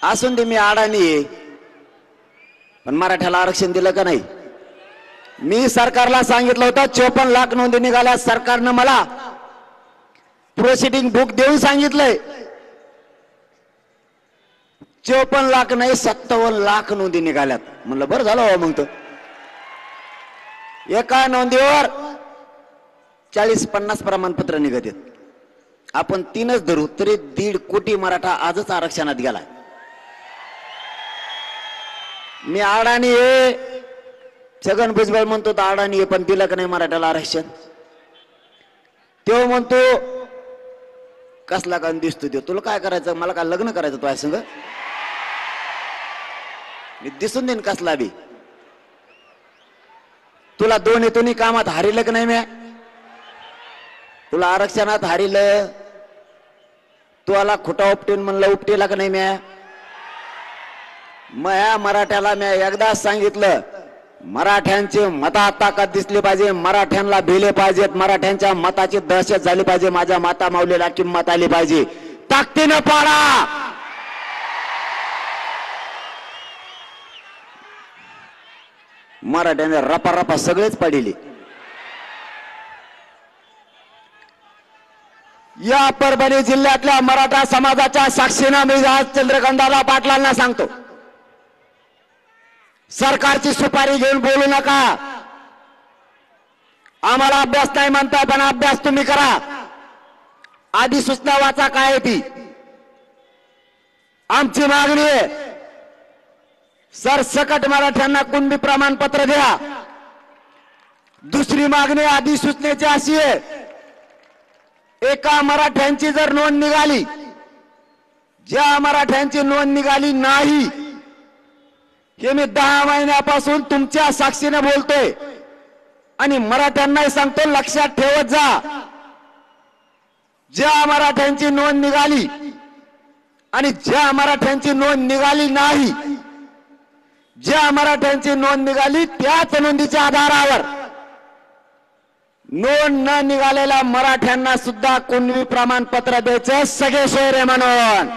असून दे मी अडाणी आहे, पण मराठ्याला आरक्षण दिलं का नाही? मी सरकारला सांगितलं होतं 54 लाख नोंदी निघाल्या, सरकारनं मला प्रोसिडिंग बुक देऊन सांगितलंय 54 लाख नाही 57 लाख नोंदी निघाल्यात. म्हणलं बरं झालं हो. मग तर एका नोंदीवर 40-50 प्रमाणपत्र निघत आहेत. आपण 3च धरू तरी 1.5 कोटी मराठा आजच आरक्षणात गेलाय. मी अडाणी आहे, छगन भुजबळ म्हणतो तर अडाणी आहे, पण दिलं का नाही मराठ्याला आरक्षण? तो म्हणतो कसला का दिसतो देव, तुला काय करायचं? मला काय लग्न करायचं तुझ्या संग? मी दिसून देईन कसला बी. तुला दोन्ही कामात हारिलं का नाही? मी तुला आरक्षणात हारिलं, तुला खोटा उपटीन म्हणलं, उपटीला का नाही? म्या मराठ्याला मी एकदाच सांगितलं, मराठ्यांचे मतात ताकद दिसली पाहिजे, मराठ्यांना भिले पाहिजेत, मराठ्यांच्या मताची दहशत झाली पाहिजे, माझ्या माता माऊलीला किंमत आली पाहिजे. ताकदीनं पाडा. मराठ्याने रपा रपा सगळेच पडिले. या परभणी जिल्ह्यातल्या मराठा समाजाच्या साक्षीनं मी आज चंद्रकांतदादा पाटलांना सांगतो, सरकारची सुपारी घेऊन बोलू नका. आम्हाला अभ्यास नाही म्हणताय, पण अभ्यास तुम्ही करा. आधी सूचना वाचा काय ती. आमची मागणी आहे, सरसकट मराठ्यांना कुणबी प्रमाणपत्र द्या. दुसरी मागणी अधिसूचनेची अशी आहे, एका मराठ्यांची जर नोंद निघाली, ज्या मराठ्यांची नोंद निघाली नाही, हे मी 10 महिन्यापासून तुमच्या साक्षीने बोलतोय आणि मराठ्यांनाही सांगतो, लक्षात ठेवत जा. ज्या मराठ्यांची नोंद निघाली आणि ज्या मराठ्यांची नोंद निघाली नाही, ज्या मराठ्यांची नोंद निघाली त्याच नोंदीच्या आधारावर नोंद न निघालेल्या मराठ्यांना सुद्धा कुणबी प्रमाणपत्र द्यायचं, सगळे सोयरे म्हणून.